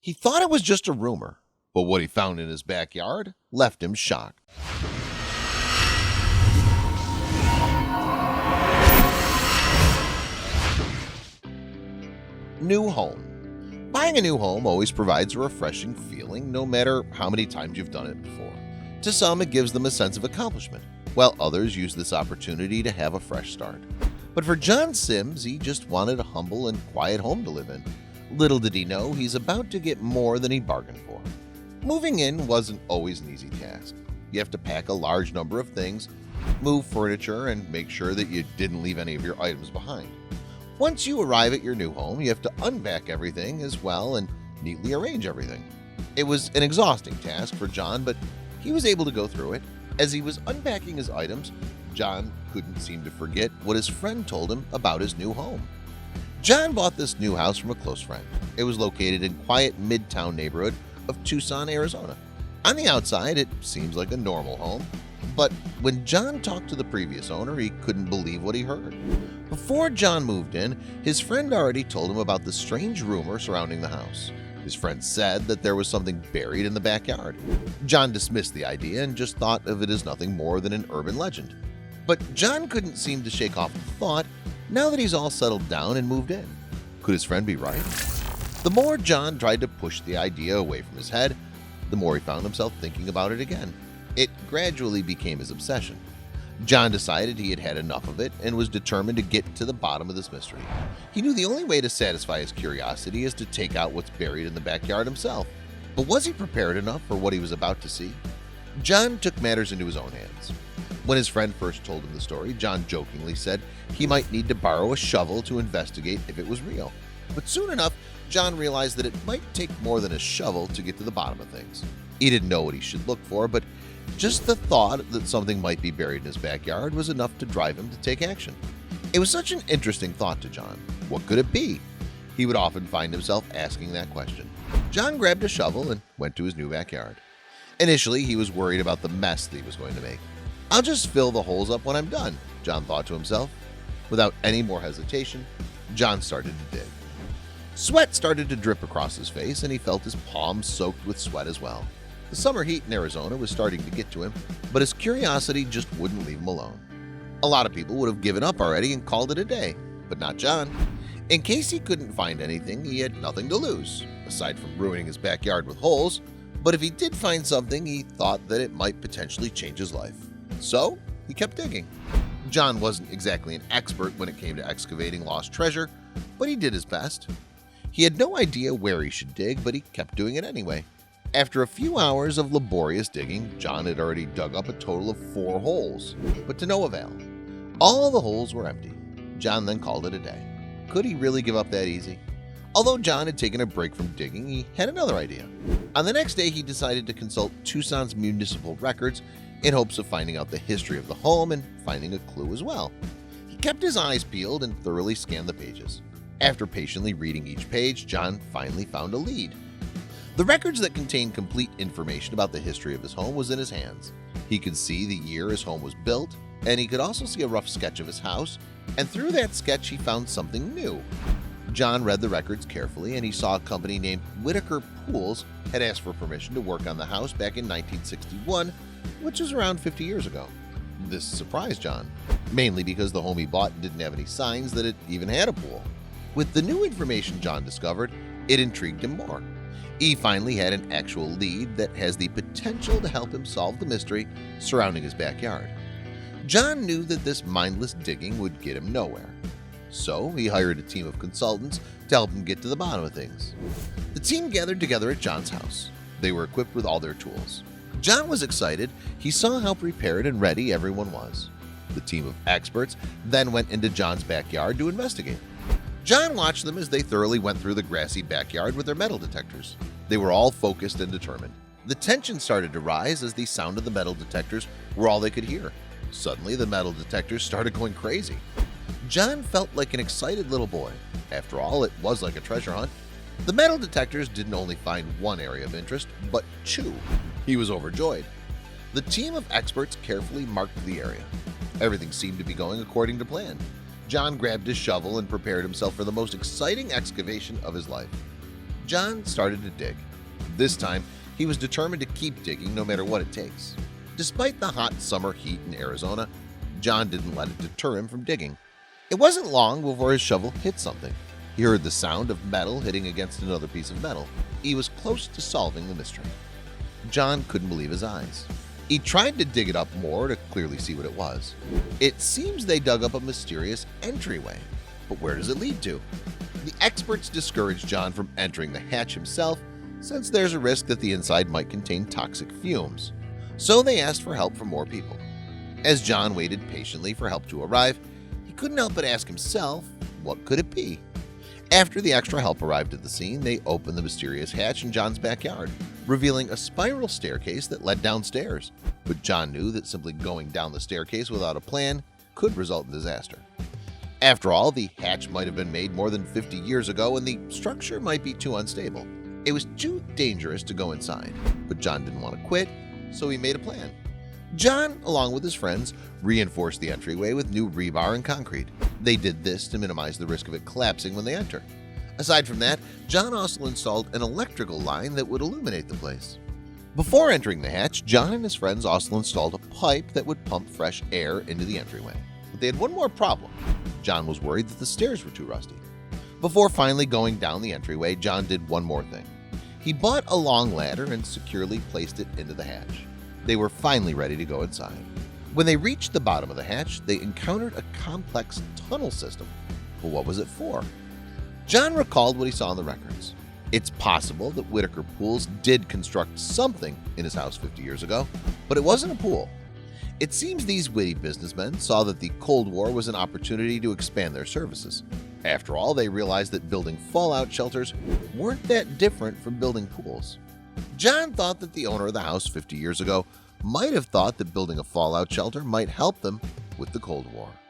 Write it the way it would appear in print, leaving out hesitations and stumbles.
He thought it was just a rumor, but what he found in his backyard left him shocked. New home. Buying a new home always provides a refreshing feeling no matter how many times you've done it before. To some, it gives them a sense of accomplishment, while others use this opportunity to have a fresh start. But for John Sims, he just wanted a humble and quiet home to live in. Little did he know he's about to get more than he bargained for. Moving in wasn't always an easy task. You have to pack a large number of things, move furniture, and make sure that you didn't leave any of your items behind. Once you arrive at your new home, you have to unpack everything as well and neatly arrange everything. It was an exhausting task for John, but he was able to go through it. As he was unpacking his items, John couldn't seem to forget what his friend told him about his new home. John bought this new house from a close friend. It was located in quiet midtown neighborhood of Tucson, Arizona. On the outside, it seems like a normal home, but when John talked to the previous owner, he couldn't believe what he heard. Before John moved in, his friend already told him about the strange rumor surrounding the house. His friend said that there was something buried in the backyard. John dismissed the idea and just thought of it as nothing more than an urban legend. But John couldn't seem to shake off the thought now that he's all settled down and moved in. Could his friend be right? The more John tried to push the idea away from his head, the more he found himself thinking about it again. It gradually became his obsession. John decided he had had enough of it and was determined to get to the bottom of this mystery. He knew the only way to satisfy his curiosity is to take out what's buried in the backyard himself. But was he prepared enough for what he was about to see? John took matters into his own hands. When his friend first told him the story, John jokingly said he might need to borrow a shovel to investigate if it was real. But soon enough, John realized that it might take more than a shovel to get to the bottom of things. He didn't know what he should look for, but just the thought that something might be buried in his backyard was enough to drive him to take action. It was such an interesting thought to John. What could it be? He would often find himself asking that question. John grabbed a shovel and went to his new backyard. Initially, he was worried about the mess that he was going to make. "I'll just fill the holes up when I'm done," John thought to himself. Without any more hesitation, John started to dig. Sweat started to drip across his face, and he felt his palms soaked with sweat as well. The summer heat in Arizona was starting to get to him, but his curiosity just wouldn't leave him alone. A lot of people would have given up already and called it a day, but not John. In case he couldn't find anything, he had nothing to lose, aside from ruining his backyard with holes. But if he did find something, he thought that it might potentially change his life. So he kept digging. John wasn't exactly an expert when it came to excavating lost treasure, but he did his best. He had no idea where he should dig, but he kept doing it anyway. After a few hours of laborious digging, John had already dug up a total of 4 holes, but to no avail. All the holes were empty. John then called it a day. Could he really give up that easy? Although John had taken a break from digging, he had another idea. On the next day, he decided to consult Tucson's municipal records in hopes of finding out the history of the home and finding a clue as well. He kept his eyes peeled and thoroughly scanned the pages. After patiently reading each page, John finally found a lead. The records that contained complete information about the history of his home was in his hands. He could see the year his home was built, and he could also see a rough sketch of his house, and through that sketch he found something new. John read the records carefully, and he saw a company named Whitaker Pools had asked for permission to work on the house back in 1961, which was around 50 years ago. This surprised John, mainly because the home he bought didn't have any signs that it even had a pool. With the new information John discovered, it intrigued him more. He finally had an actual lead that has the potential to help him solve the mystery surrounding his backyard. John knew that this mindless digging would get him nowhere. So he hired a team of consultants to help him get to the bottom of things. The team gathered together at John's house. They were equipped with all their tools. John was excited. He saw how prepared and ready everyone was. The team of experts then went into John's backyard to investigate. John watched them as they thoroughly went through the grassy backyard with their metal detectors. They were all focused and determined. The tension started to rise as the sound of the metal detectors were all they could hear. Suddenly, the metal detectors started going crazy. John felt like an excited little boy. After all, it was like a treasure hunt. The metal detectors didn't only find one area of interest, but 2. He was overjoyed. The team of experts carefully marked the area. Everything seemed to be going according to plan. John grabbed his shovel and prepared himself for the most exciting excavation of his life. John started to dig. This time, he was determined to keep digging no matter what it takes. Despite the hot summer heat in Arizona, John didn't let it deter him from digging. It wasn't long before his shovel hit something. He heard the sound of metal hitting against another piece of metal. He was close to solving the mystery. John couldn't believe his eyes. He tried to dig it up more to clearly see what it was. It seems they dug up a mysterious entryway. But where does it lead to? The experts discouraged John from entering the hatch himself, since there's a risk that the inside might contain toxic fumes. So they asked for help from more people. As John waited patiently for help to arrive, he couldn't help but ask himself, what could it be? After the extra help arrived at the scene, they opened the mysterious hatch in John's backyard, revealing a spiral staircase that led downstairs. But John knew that simply going down the staircase without a plan could result in disaster. After all, the hatch might have been made more than 50 years ago and the structure might be too unstable. It was too dangerous to go inside, but John didn't want to quit, so he made a plan. John, along with his friends, reinforced the entryway with new rebar and concrete. They did this to minimize the risk of it collapsing when they enter. Aside from that, John also installed an electrical line that would illuminate the place. Before entering the hatch, John and his friends also installed a pipe that would pump fresh air into the entryway. But they had one more problem. John was worried that the stairs were too rusty. Before finally going down the entryway, John did one more thing. He bought a long ladder and securely placed it into the hatch. They were finally ready to go inside. When they reached the bottom of the hatch, they encountered a complex tunnel system. But what was it for? John recalled what he saw in the records. It's possible that Whitaker Pools did construct something in his house 50 years ago, but it wasn't a pool. It seems these witty businessmen saw that the Cold War was an opportunity to expand their services. After all, they realized that building fallout shelters weren't that different from building pools. John thought that the owner of the house 50 years ago might have thought that building a fallout shelter might help them with the Cold War.